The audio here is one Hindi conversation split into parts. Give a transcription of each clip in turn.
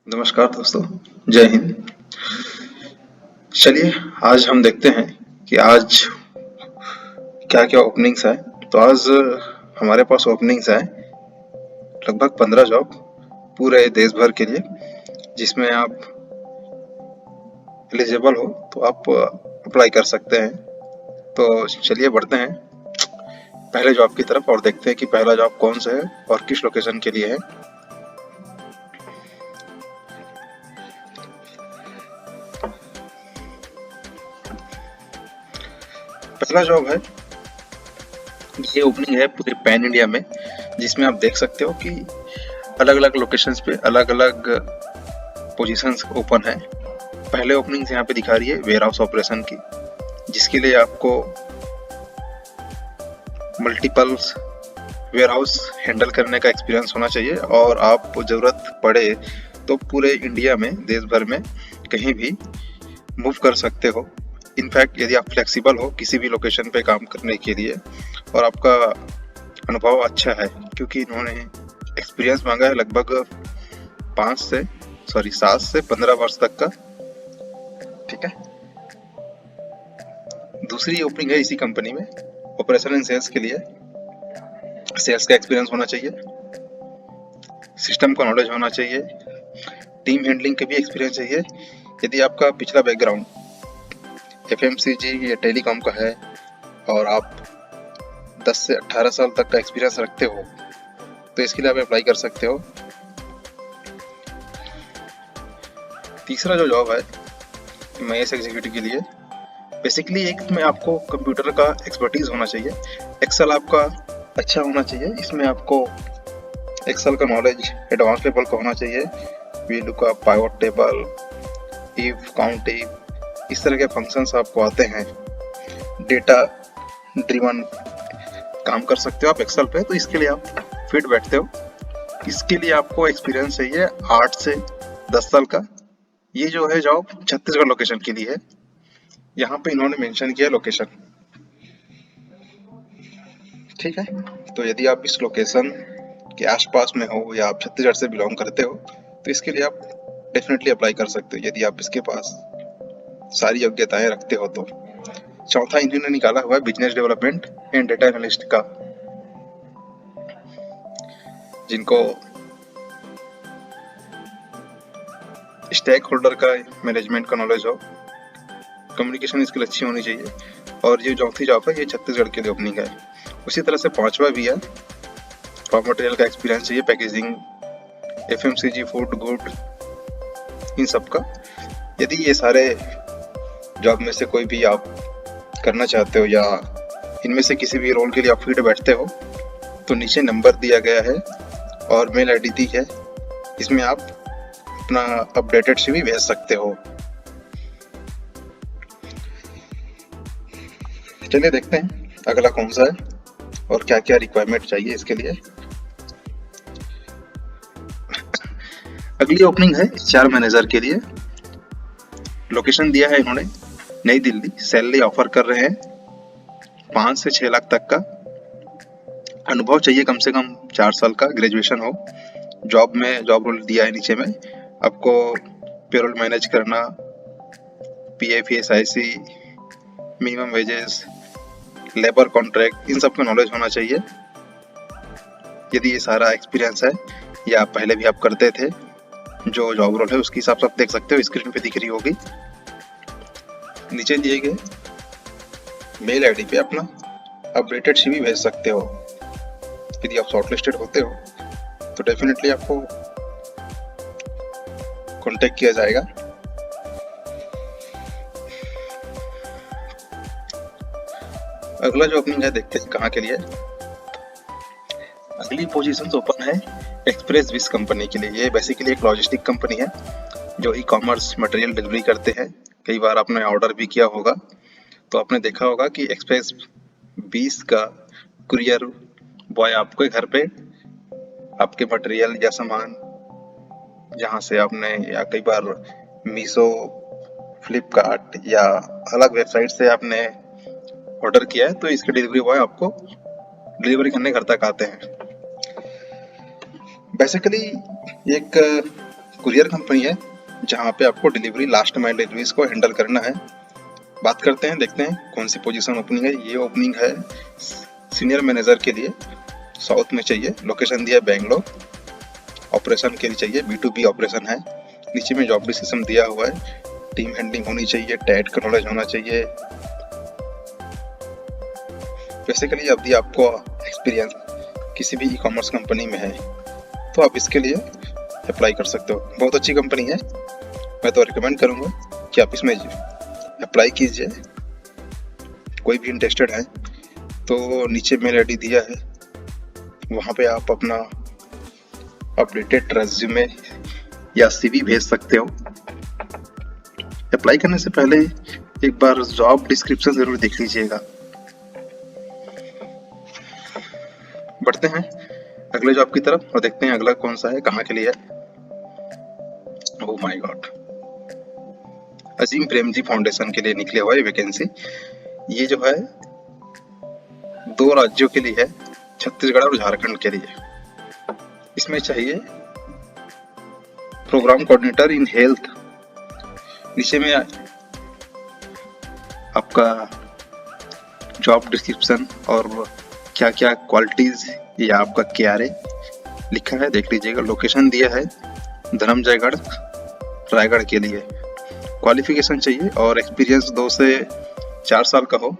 नमस्कार दोस्तों, जय हिंद। चलिए आज हम देखते हैं कि आज क्या-क्या ओपनिंग्स है। तो आज हमारे पास ओपनिंग्स है लगभग 15 जॉब पूरे देश भर के लिए, जिसमें आप एलिजिबल हो तो आप अप्लाई कर सकते हैं। तो चलिए बढ़ते हैं पहले जॉब की तरफ और देखते हैं कि पहला जॉब कौन सा है और किस लोकेशन के लिए है। पहला जॉब है, ये ओपनिंग है पूरे पैन इंडिया में, जिसमें आप देख सकते हो कि अलग-अलग लोकेशंस पे अलग-अलग पोजीशंस ओपन है। पहले ओपनिंग्स यहाँ पे दिखा रही है वेयर हाउस ऑपरेशन की, जिसके लिए आपको मल्टीपल्स वेयर हाउस हैंडल करने का एक्सपीरियंस होना चाहिए और आप जरूरत पड़े तो पूरे इंडिया में, देश भर में कहीं भी मूव कर सकते हो। इनफैक्ट यदि आप फ्लेक्सिबल हो किसी भी लोकेशन पे काम करने के लिए और आपका अनुभव अच्छा है, क्योंकि इन्होंने एक्सपीरियंस मांगा है लगभग 7 से 15 वर्ष तक का। ठीक है। दूसरी ओपनिंग है इसी कंपनी में ऑपरेशन एंड सेल्स के लिए। सेल्स का एक्सपीरियंस होना चाहिए, सिस्टम का नॉलेज होना चाहिए, टीम हैंडलिंग का भी एक्सपीरियंस चाहिए। यदि आपका पिछला बैकग्राउंड एफएमसीजी या टेलीकॉम का है और आप 10 से 18 साल तक का एक्सपीरियंस रखते हो तो इसके लिए आप अप्लाई कर सकते हो। तीसरा जो जॉब है एमआईएस एग्जीक्यूटिव के लिए, बेसिकली एक में आपको कंप्यूटर का एक्सपर्टीज होना चाहिए, एक्सेल आपका अच्छा होना चाहिए। इसमें आपको एक्सेल का नॉलेज एडवांस लेवल का होना चाहिए। VLOOKUP, pivot table, if, count if, इस तरह के फंक्शंस आपको आते हैं। डेटा ड्रिवन काम कर सकते हो आप एक्सेल पे, तो इसके लिए आप फिट बैठते हो। इसके लिए आपको एक्सपीरियंस चाहिए 8 से 10 साल का। ये जो है जॉब छत्तीसगढ़ लोकेशन के लिए है। यहाँ पे इन्होंने मेंशन किया लोकेशन। ठीक है। तो यदि आप इस लोकेशन के आसपास में हो या आप छत्तीसगढ़ से बिलोंग करते हो तो इसके लिए आप डेफिनेटली अप्लाई कर सकते हो, यदि आप इसके पास सारी योग्यताएं रखते हो तो। चौथा इन्होंने निकाला हुआ है business development and data analyst का, जिनको स्टेक होल्डर का मैनेजमेंट का नॉलेज हो, कम्युनिकेशन स्किल अच्छी होनी चाहिए। और ये चौथी जॉब है, ये छत्तीसगढ़ के लिए ओपनिंग है। उसी तरह से पांचवा भी है, रॉ मटेरियल का एक्सपीरियंस चाहिए, पैकेजिंग, एफएमसीजी, फूड, गुड, इन सब का। यदि ये सारे जॉब में से कोई भी आप करना चाहते हो या इनमें से किसी भी रोल के लिए आप फिट बैठते हो तो नीचे नंबर दिया गया है और मेल आईडी दी है, इसमें आप अपना अपडेटेड सीवी भेज सकते हो। चलिए देखते हैं अगला कौन सा है और क्या क्या रिक्वायरमेंट चाहिए इसके लिए। अगली ओपनिंग है एचआर मैनेजर के लिए। लोकेशन दिया है इन्होंने नई दिल्ली। सैलरी ऑफर कर रहे हैं 5 से 6 लाख तक का। अनुभव चाहिए कम से कम 4 साल का, ग्रेजुएशन हो। जॉब रोल दिया है नीचे में, आपको पेरोल मैनेज करना, PF, ESIC, minimum wages, labour contract, इन सब का नॉलेज होना चाहिए। यदि ये सारा एक्सपीरियंस है या पहले भी आप करते थे, जो जॉब रोल है उसके हिसाब से आप देख सकते हो, स्क्रीन पे दिख रही होगी। नीचे दिए गए मेल आईडी पे अपना अपडेटेड सीवी भेज सकते हो। यदि आप शॉर्टलिस्टेड होते हो तो डेफिनेटली आपको कांटेक्ट किया जाएगा। अगला जो ओपनिंग है देखते हैं कहाँ के लिए। अगली पोजीशन ओपन है एक्सप्रेस विस कंपनी के लिए। ये बेसिकली एक लॉजिस्टिक कंपनी है जो ई कॉमर्स मटेरियल डिलीवरी करते हैं। कई बार आपने ऑर्डर भी किया होगा तो आपने देखा होगा कि एक्सप्रेस 20 का कुरियर बॉय आपके घर पे आपके मटेरियल या सामान, जहाँ से आपने, या कई बार मीशो, फ्लिपकार्ट या अलग वेबसाइट से आपने ऑर्डर किया है तो इसके डिलीवरी बॉय आपको डिलीवरी करने घर तक आते हैं। बेसिकली एक कुरियर कंपनी है जहाँ पे आपको डिलीवरी, लास्ट माइल डिलीवरीज को हैंडल करना है। बात करते हैं, देखते हैं कौन सी पोजीशन ओपनिंग है। ये ओपनिंग है सीनियर मैनेजर के लिए, साउथ में चाहिए। लोकेशन दिया है बेंगलोर। ऑपरेशन के लिए चाहिए, B2B ऑपरेशन है। नीचे में जॉब डिस्क्रिप्शन दिया हुआ है। टीम हैंडलिंग होनी चाहिए, टैट का नॉलेज होना चाहिए। बेसिकली यदि आपको एक्सपीरियंस किसी भी ई-कॉमर्स कंपनी में है तो आप इसके लिए अप्लाई कर सकते हो। बहुत अच्छी कंपनी है, मैं तो रिकमेंड करूँगा कि आप इसमें अप्लाई कीजिए। कोई भी इंटरेस्टेड है तो नीचे मेल ID दिया है, वहाँ पे आप अपना अपडेटेड रेज्यूमे या CV भेज सकते हो। अप्लाई करने से पहले एक बार जॉब डिस्क्रिप्शन जरूर देख लीजिएगा। बढ़ते हैं अगले जॉब की तरफ और देखते हैं अगला कौन सा है, कहाँ के लिए है। Oh my god, Azim Premji foundation के लिए निकले हुआ है वैकेंसी। ये जो है 2 राज्यों के लिए है, छत्तीसगढ़ और झारखंड के लिए। इसमें चाहिए प्रोग्राम कोऑर्डिनेटर इन हेल्थ। नीचे में आपका जॉब डिस्क्रिप्शन और क्या क्या क्वालिटीज या आपका KRA लिखा है, देख लीजिएगा। लोकेशन दिया है धर्मजयगढ़, रायगढ़ के लिए। क्वालिफिकेशन चाहिए और एक्सपीरियंस 2 से 4 साल का हो।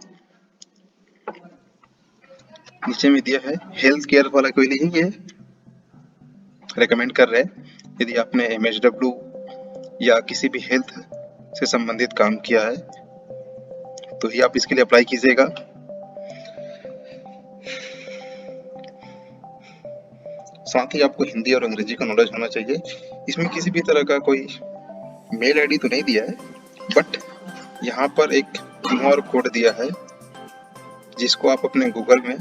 नीचे में दिया है हेल्थ केयर वाला कोई नहीं, ये रेकमेंड कर रहे हैं यदि आपने MHW या किसी भी हेल्थ से संबंधित काम किया है तो ही आप इसके लिए अप्लाई कीजिएगा। साथ ही आपको हिंदी और अंग्रेजी का नॉलेज होना चाहिए। इसमें किसी भी तरह का कोई मेल ID तो नहीं दिया है, बट यहाँ पर एक QR कोड दिया है जिसको आप अपने गूगल में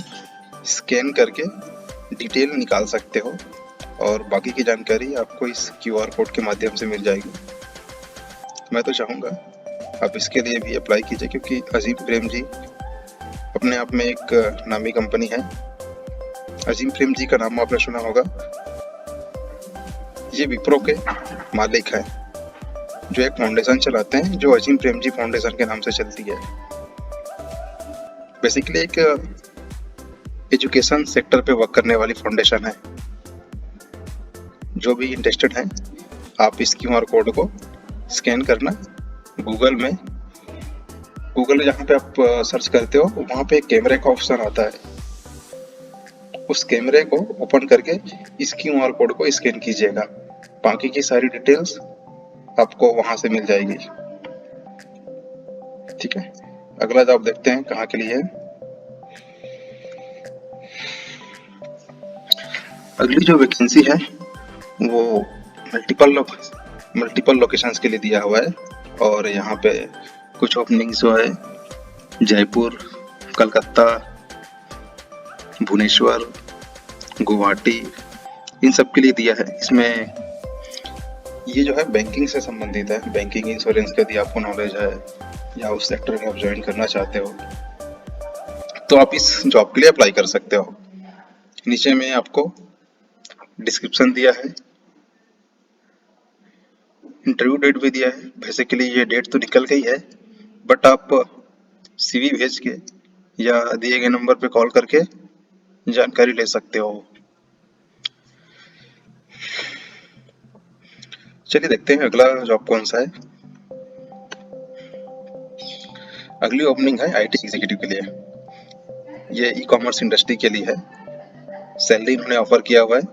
स्कैन करके डिटेल निकाल सकते हो और बाकी की जानकारी आपको इस QR कोड के माध्यम से मिल जाएगी। मैं तो चाहूँगा आप इसके लिए भी अप्लाई कीजिए, क्योंकि अजीम प्रेमजी अपने आप में एक नामी कंपनी है। अजीम प्रेमजी का नाम आपने सुना होगा। ये विप्रो के मालिक है जो एक फाउंडेशन चलाते हैं जो अजीम प्रेमजी फाउंडेशन के नाम से चलती है। बेसिकली एक एजुकेशन सेक्टर पे वर्क करने वाली फाउंडेशन है। जो भी इंटरेस्टेड हैं आप इस QR कोड को स्कैन करना, गूगल जहाँ पे आप सर्च करते हो वहाँ पे एक कैमरे का ऑप्शन आता है, उस कैमरे को ओपन करके इस QR कोड को स्कैन कीजिएगा। बाकी की सारी डिटेल्स आपको वहां से मिल जाएगी। ठीक है, अगला जॉब देखते हैं कहाँ के लिए है। अगली जो वैकेंसी है वो मल्टीपल लोकेशंस के लिए दिया हुआ है और यहाँ पे कुछ ओपनिंग्स जो है जयपुर, कलकत्ता, भुवनेश्वर, गुवाहाटी, इन सब के लिए दिया है। इसमें ये जो है बैंकिंग से संबंधित है। बैंकिंग, इंश्योरेंस का यदि आपको नॉलेज है या उस सेक्टर में आप ज्वाइन करना चाहते हो तो आप इस जॉब के लिए अप्लाई कर सकते हो। नीचे में आपको डिस्क्रिप्शन दिया है, इंटरव्यू डेट भी दिया है। बेसिकली ये डेट तो निकल गई है, बट आप CV भेज के या दिए गए नंबर पे कॉल करके जानकारी ले सकते हो। चलिए देखते हैं अगला जॉब कौन सा है। अगली ओपनिंग है IT एग्जीक्यूटिव के लिए। ये ई-कॉमर्स इंडस्ट्री के लिए है। सैलरी इन्होंने ऑफर किया हुआ है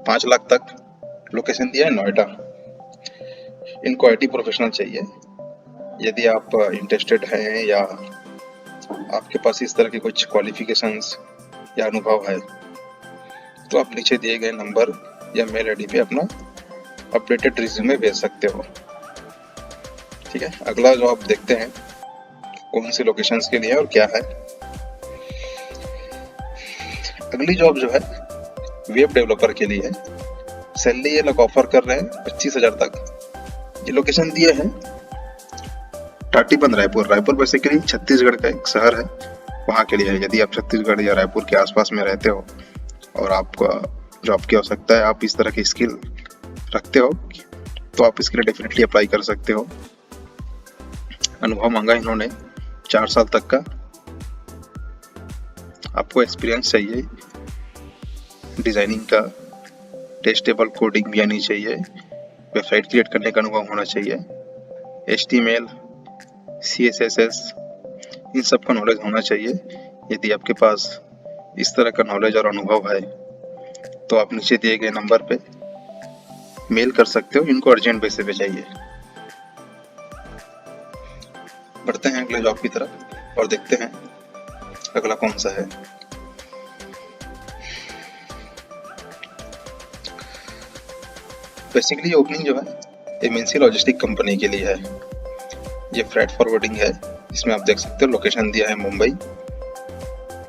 5 लाख तक। लोकेशन दिया है नोएडा। इनको IT प्रोफेशनल चाहिए। यदि आप इंटरेस्टेड हैं या आपके पास इस तरह के कुछ क्वालिफिकेशंस या अनुभव है तो आप नीचे दिए गए नंबर या मेल ID पे अपना अपडेटेड रिज्यूमे भेज सकते हो। ठीक है, अगला जो आप देखते हैं कौन सी लोकेशंस के लिए है और क्या है। अगली जॉब जो है वेब डेवलपर के लिए है। सैलरी ये लोग ऑफर कर रहे हैं 25,000 तक। ये लोकेशन दिए हैं टाटीबंध, रायपुर। रायपुर बेसिकली छत्तीसगढ़ का एक शहर है, वहाँ के लिए है। यदि आप छत्तीसगढ़ या रायपुर के आसपास में रहते हो और आपको जॉब की आवश्यकता है, आप इस तरह की स्किल रखते हो तो आप इसके लिए डेफिनेटली अप्लाई कर सकते हो। अनुभव मांगा इन्होंने 4 साल तक का। आपको एक्सपीरियंस चाहिए डिजाइनिंग का, टेस्टेबल कोडिंग भी आनी चाहिए, वेबसाइट क्रिएट करने का अनुभव होना चाहिए, HTML, CSS इन सब का नॉलेज होना चाहिए। यदि आपके पास इस तरह का नॉलेज और अनुभव है तो आप नीचे दिए गए नंबर पे मेल कर सकते हो, इनको अर्जेंट बेसिस पे चाहिए। बढ़ते हैं अगले जॉब की तरफ और देखते हैं अगला कौन सा है। बेसिकली ओपनिंग जो है MNC लॉजिस्टिक कंपनी के लिए है। ये फ्रेट फॉरवर्डिंग है। इसमें आप देख सकते हो लोकेशन दिया है मुंबई,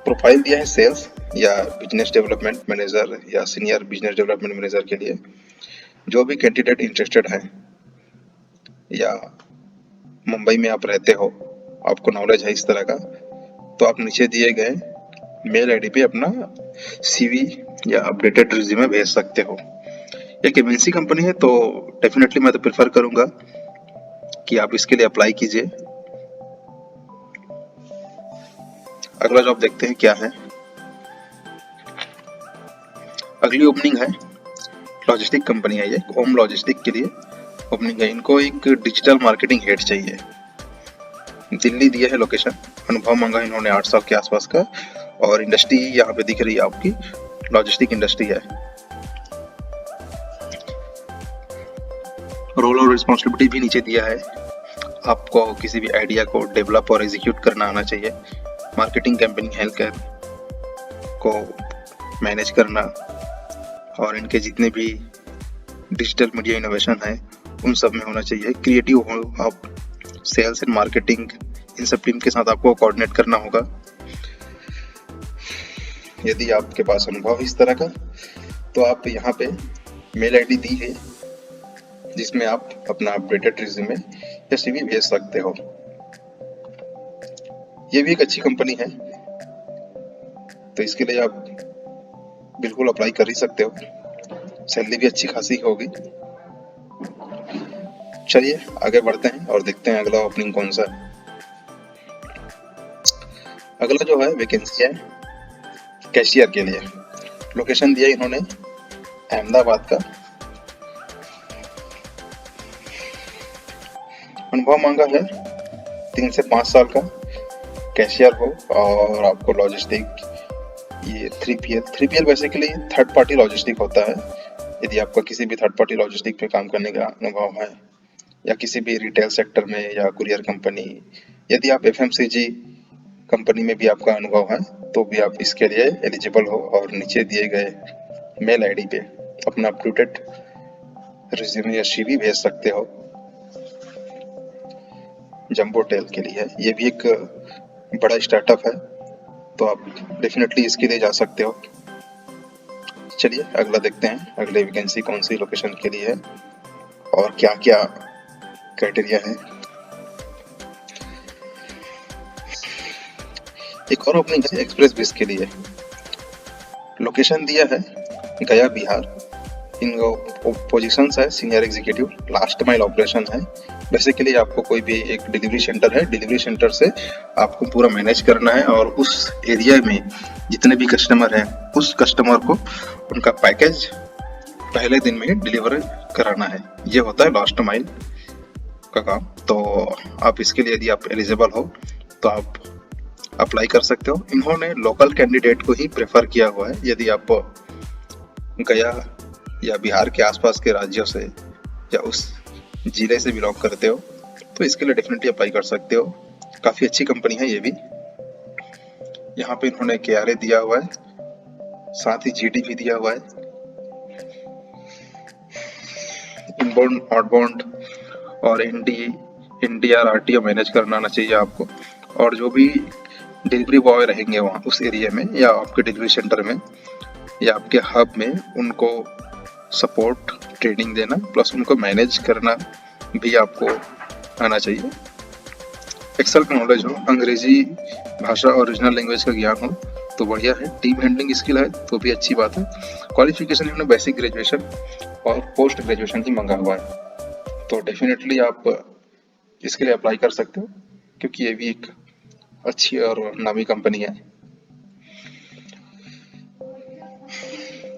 प्रोफाइल दिया है सेल्स या बिजनेस डेवलपमेंट मैनेजर या सीनियर बिजनेस डेवलपमेंट मैनेजर के लिए। जो भी कैंडिडेट इंटरेस्टेड है या मुंबई में आप रहते हो, आपको नॉलेज है इस तरह का, तो आप नीचे दिए गए मेल आईडी पे अपना CV या अपडेटेड रिज्यूमे भेज सकते हो। एक MNC कंपनी है तो डेफिनेटली मैं तो प्रेफर करूंगा कि आप इसके लिए अप्लाई कीजिए। अगला जॉब देखते हैं क्या है। अगली ओपनिंग है लॉजिस्टिक कंपनी है, ये ओम लॉजिस्टिक के लिए ओपनिंग है। इनको एक डिजिटल मार्केटिंग हेड चाहिए। दिल्ली दिया है लोकेशन। अनुभव मांगा इन्होंने 8 साल के आसपास का, और इंडस्ट्री यहाँ पे दिख रही है आपकी लॉजिस्टिक इंडस्ट्री है। रोल और रिस्पॉन्सिबिलिटी भी नीचे दिया है। आपको किसी भी आइडिया को डेवलप और एग्जीक्यूट करना आना चाहिए, मार्केटिंग, कैंपेनिंग, हेल्थ केयर को मैनेज करना, और इनके जितने भी डिजिटल मीडिया इनोवेशन है उन सब में होना चाहिए। क्रिएटिव हो आप, सेल्स एंड मार्केटिंग इन सब टीम के साथ आपको कोऑर्डिनेट करना होगा। यदि आपके पास अनुभव इस तरह का, तो आप यहाँ पे मेल आईडी दी है जिसमें आप अपना अपडेटेड रिज्यूमे या CV भेज सकते हो। ये भी एक अच्छी कंपनी है, तो इसके लिए आप बिल्कुल अप्लाई कर ही सकते हो। सैलरी भी अच्छी खासी होगी। चलिए आगे बढ़ते हैं और देखते हैं अगला ओपनिंग कौन सा है। अगला जो है वैकेंसी है कैशियर के लिए। लोकेशन दिया इन्होंने अहमदाबाद का। अनुभव मांगा है 3 से 5 साल का, कैशियर हो, और आपको लॉजिस्टिक ये 3PL basically third party logistic होता है। यदि आपका किसी भी थर्ड पार्टी लॉजिस्टिक पे काम करने का अनुभव है, या किसी भी रिटेल सेक्टर में या कुरियर कंपनी, यदि आप FMCG कंपनी में भी आपका अनुभव है, तो भी आप इसके लिए एलिजिबल हो। और नीचे दिए गए मेल आईडी पे अपना अपडेटेड रिज्यूमे या CV भेज सकते हो। जंबो टेल के लिए है। ये भी एक बड़ा स्टार्टअप है, तो आप डेफिनेटली इसके लिए जा सकते हो। चलिए अगला देखते हैं, अगले वैकेंसी कौन सी लोकेशन के लिए है और क्या क्या क्राइटेरिया है। एक और ओपनिंग है एक्सप्रेस बिस के लिए। लोकेशन दिया है गया, बिहार। इनको पोजीशंस है senior executive, last mile operation है। बेसिकली आपको कोई भी एक डिलीवरी सेंटर है, डिलीवरी सेंटर से आपको पूरा मैनेज करना है, और उस एरिया में जितने भी कस्टमर हैं उस कस्टमर को उनका पैकेज पहले दिन में डिलीवर कराना है। ये होता है लास्ट माइल का काम। तो आप इसके लिए यदि आप एलिजिबल हो तो आप अप्लाई कर सकते हो। इन्होंने लोकल कैंडिडेट को ही प्रेफर किया हुआ है। यदि आप गया या बिहार के आसपास के राज्यों से या उस जिले से बिलोंग करते हो तो इसके लिए डेफिनेटली अप्लाई कर सकते हो। काफ़ी अच्छी कंपनी है ये भी। यहाँ पे इन्होंने KRA दिया हुआ है, साथ ही GD भी दिया हुआ है। इनबाउंड, आउटबाउंड और NDR RTO मैनेज करना आना चाहिए आपको। और जो भी डिलीवरी बॉय रहेंगे वहाँ उस एरिया में या आपके डिलीवरी सेंटर में या आपके हब में, उनको सपोर्ट, ट्रेनिंग देना, प्लस उनको मैनेज करना भी आपको आना चाहिए। एक्सेल का नॉलेज हो, अंग्रेजी भाषा और रीजनल लैंग्वेज का ज्ञान हो, तो बढ़िया है। टीम हैंडलिंग स्किल है तो भी अच्छी बात है। क्वालिफिकेशन इन्होंने बेसिक ग्रेजुएशन और पोस्ट ग्रेजुएशन ही मंगा हुआ है, तो डेफिनेटली आप इसके लिए अप्लाई कर सकते हो, क्योंकि ये भी एक अच्छी और नामी कंपनी है।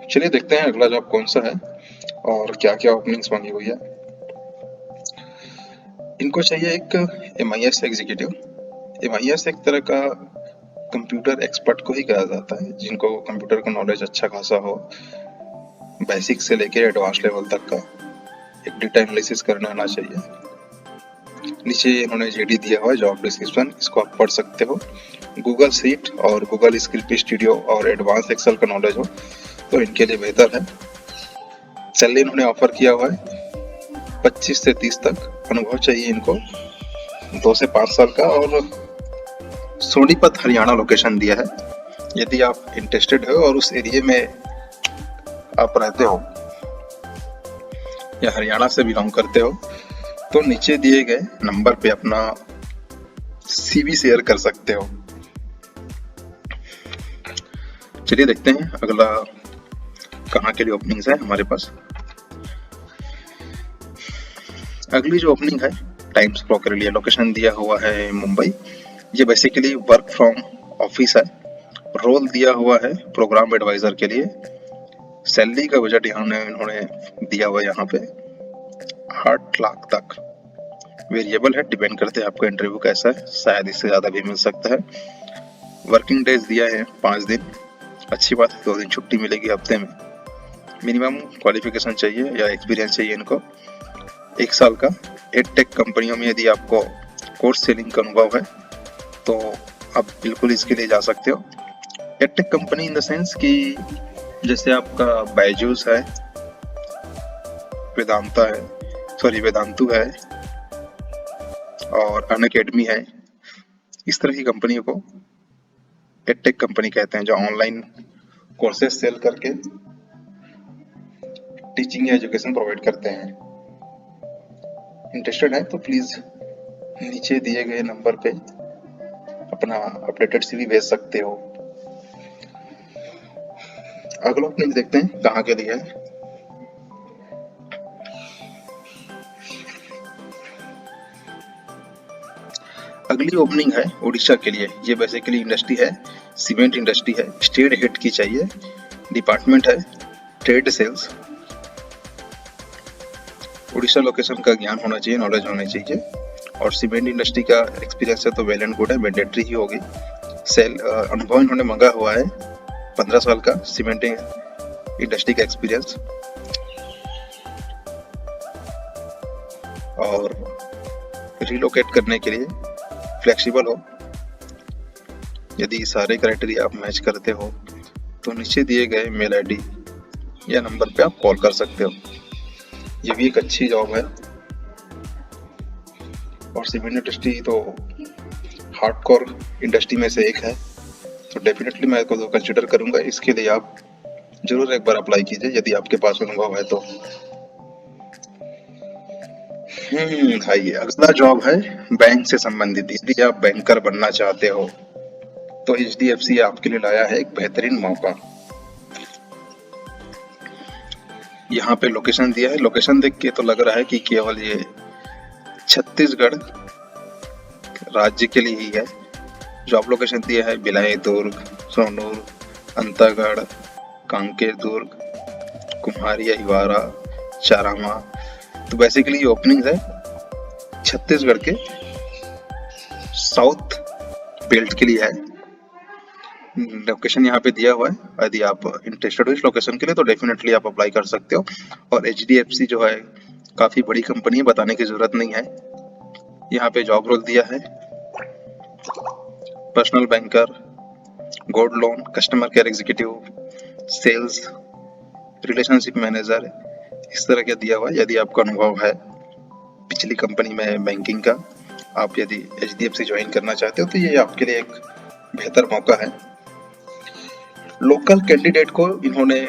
चलिए देखते हैं अगला जॉब कौन सा है और क्या क्या ओपनिंग्स मांगी हुई है। इनको चाहिए एक MIS एग्जीक्यूटिव। MIS एक तरह का कंप्यूटर एक्सपर्ट को ही कहा जाता है, जिनको कंप्यूटर का नॉलेज अच्छा खासा हो, बेसिक से लेके एडवांस लेवल तक का एक डेटा एनालिसिस करना आना चाहिए। नीचे इन्होंने जेडी दिया हुआ है, जॉब डिस्क्रिप्शन, इसको आप पढ़ सकते हो। गूगल शीट और गूगल स्क्रिप्ट स्टूडियो और एडवांस एक्सेल का नॉलेज हो तो इनके लिए बेहतर है। सैलरी इन्होंने ऑफर किया हुआ है 25 से 30 तक। अनुभव चाहिए इनको 2 से 5 साल का, और सोनीपत हरियाणा लोकेशन दिया है। यदि आप इंटरेस्टेड हो और उस एरिया में आप रहते हो या हरियाणा से बिलोंग करते हो तो नीचे दिए गए नंबर पे अपना CV शेयर कर सकते हो। चलिए देखते हैं अगला कहाँ के लिए ओपनिंग्स है हमारे पास। अगली जो ओपनिंग है टाइम्स प्रो के लिए, लोकेशन दिया हुआ है मुंबई। ये बेसिकली वर्क फ्रॉम ऑफिस है। रोल दिया हुआ है प्रोग्राम एडवाइजर के लिए। सैलरी का बजट इन्होंने दिया हुआ है यहाँ पे 8 लाख तक। वेरिएबल है, डिपेंड करते हैं आपका इंटरव्यू कैसा है, शायद इससे ज़्यादा भी मिल सकता है। वर्किंग डेज दिया है 5 दिन। अच्छी बात है, 2 दिन छुट्टी मिलेगी हफ्ते में। मिनिमम क्वालिफिकेशन चाहिए या एक्सपीरियंस चाहिए इनको 1 साल का। एडटेक कंपनियों में यदि आपको कोर्स सेलिंग का अनुभव है तो आप बिल्कुल इसके लिए जा सकते हो। Edtech company in the sense कि जैसे आपका बायजूस है, वेदांतु है और अनअकैडमी है। इस तरह की कंपनियों को एडटेक कंपनी कहते हैं, जो ऑनलाइन कोर्सेज सेल करके टीचिंग या एजुकेशन प्रोवाइड करते हैं। इंटरेस्टेड है तो प्लीज नीचे दिए गए नंबर पे अपना अपडेटेड CV भेज सकते हो। अगला ओपनिंग देखते हैं कहाँ के लिए है। अगली ओपनिंग है उड़ीसा के लिए। ये बेसिकली इंडस्ट्री है, सीमेंट इंडस्ट्री है। स्टेट हेड की चाहिए। डिपार्टमेंट है ट्रेड सेल्स। उड़ीसा लोकेशन का ज्ञान होना चाहिए, नॉलेज होना चाहिए, और सीमेंट इंडस्ट्री का एक्सपीरियंस है तो वेल एंड गुड है, मैंडेटरी ही होगी। अनुभव इन्होंने मंगा हुआ है 15 साल का सीमेंट इंडस्ट्री का एक्सपीरियंस, और रिलोकेट करने के लिए फ्लेक्सिबल हो। यदि सारे क्राइटेरिया आप मैच करते हो तो नीचे दिए गए मेल ID या नंबर पे आप कॉल कर सकते हो। ये भी एक अच्छी जॉब है, और सीमेंट इंडस्ट्री तो हार्डकोर इंडस्ट्री में से एक है, तो डेफिनेटली मैं इसको कंसिडर करूंगा। इसके लिए आप जरूर एक बार अप्लाई कीजिए यदि आपके पास अनुभव है तो। भाई अगला जॉब है बैंक से संबंधित। यदि आप बैंकर बनना चाहते हो तो HDFC आपके लिए लाया है एक बेहतरीन मौका। यहाँ पे लोकेशन दिया है। लोकेशन देख के तो लग रहा है कि केवल ये छत्तीसगढ़ राज्य के लिए ही है। जॉब लोकेशन दिया है भिलाई दुर्ग, सोनूर, अंतागढ़, कांकेर दुर्ग, कुम्हारिया, हिवारा, चारामा। तो बेसिकली ओपनिंग है छत्तीसगढ़ के साउथ बेल्ट के लिए है। लोकेशन यहाँ पे दिया हुआ है। यदि आप इंटरेस्टेड हो इस लोकेशन के लिए तो डेफिनेटली आप अप्लाई कर सकते हो। और HDFC जो है काफी बड़ी कंपनी है, बताने की जरूरत नहीं है। यहाँ पे जॉब रोल दिया है personal banker, gold loan, customer care executive, sales, relationship manager, इस तरह का दिया हुआ है। यदि आपका अनुभव है पिछली कंपनी में बैंकिंग का, आप यदि HDFC ज्वाइन करना चाहते हो तो ये आपके लिए एक बेहतर मौका है। लोकल कैंडिडेट को इन्होंने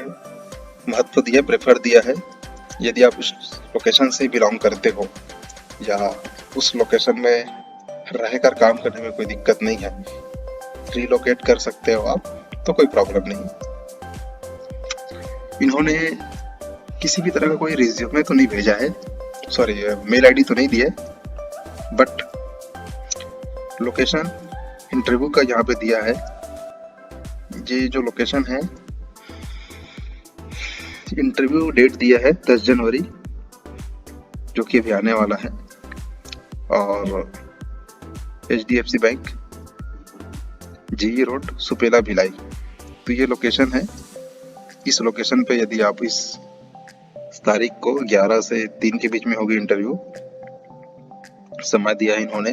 महत्व दिया, प्रेफर दिया है। यदि आप उस लोकेशन से बिलोंग करते हो या उस लोकेशन में रहकर काम करने में कोई दिक्कत नहीं है, रिलोकेट कर सकते हो आप। तो कोई प्रॉब्लम नहीं। इन्होंने किसी भी तरह का कोई रिज्यूमे तो नहीं भेजा है, सॉरी मेल आईडी तो नहीं दिया है, बट लोकेशन इंटरव्यू का यहाँ पे दिया है। ये जो लोकेशन है, इंटरव्यू डेट दिया है 10 जनवरी, जो कि अभी आने वाला है, और HDFC bank, GE road, Supela Bhilai. तो ये लोकेशन है। इस लोकेशन पे यदि आप इस तारीख को 11 से 3 के बीच में होगी इंटरव्यू, समय दिया है इन्होंने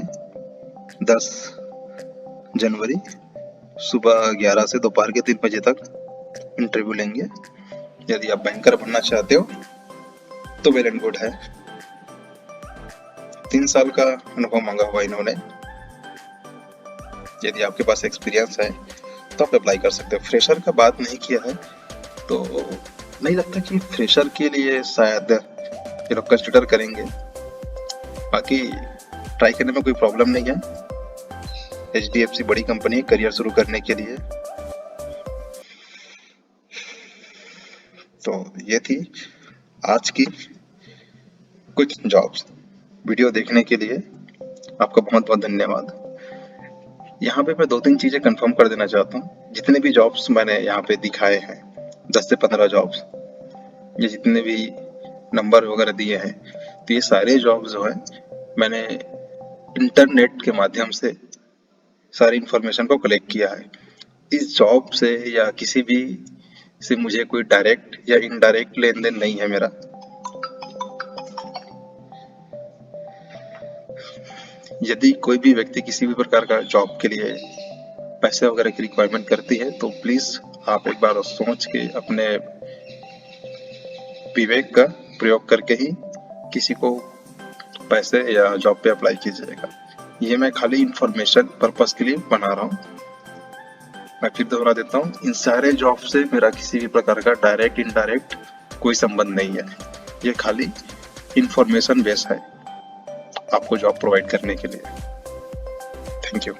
10 जनवरी सुबह 11 से दोपहर के 3 बजे तक इंटरव्यू लेंगे। यदि आप बैंकर बनना चाहते हो तो वेल एंड गुड है। 3 साल का अनुभव मांगा हुआ इन्होंने। यदि आपके पास एक्सपीरियंस है तो आप अप्लाई कर सकते हो। फ्रेशर का बात नहीं किया है, तो नहीं लगता कि फ्रेशर के लिए शायद ये लोग कंसिडर करेंगे। बाकी ट्राई करने में कोई प्रॉब्लम नहीं है। HDFC बड़ी कंपनी है करियर शुरू करने के लिए। तो ये थी आज की कुछ जॉब्स। वीडियो देखने के लिए आपका बहुत बहुत धन्यवाद। यहाँ पे मैं 2-3 चीज़ें कंफर्म कर देना चाहता हूँ। जितने भी जॉब्स मैंने यहाँ पे दिखाए हैं, 10 से 15 जॉब्स, ये जितने भी नंबर वगैरह दिए हैं, तो ये सारे जॉब्स जो है मैंने इंटरनेट के माध्यम से सारी इंफॉर्मेशन को कलेक्ट किया है। इस जॉब से या किसी भी से मुझे कोई डायरेक्ट या इनडायरेक्ट लेन देन नहीं है मेरा। यदि कोई भी व्यक्ति किसी भी प्रकार का जॉब के लिए पैसे वगैरह की रिक्वायरमेंट करती है, तो प्लीज आप एक बार सोच के अपने विवेक का प्रयोग करके ही किसी को पैसे या जॉब पे अप्लाई कीजिएगा। ये मैं खाली इंफॉर्मेशन पर्पस के लिए बना रहा हूँ। मैं फिर दोहरा देता हूँ, इन सारे जॉब से मेरा किसी भी प्रकार का डायरेक्ट इनडायरेक्ट कोई संबंध नहीं है। ये खाली इंफॉर्मेशन बेस है आपको जॉब प्रोवाइड करने के लिए। Thank you.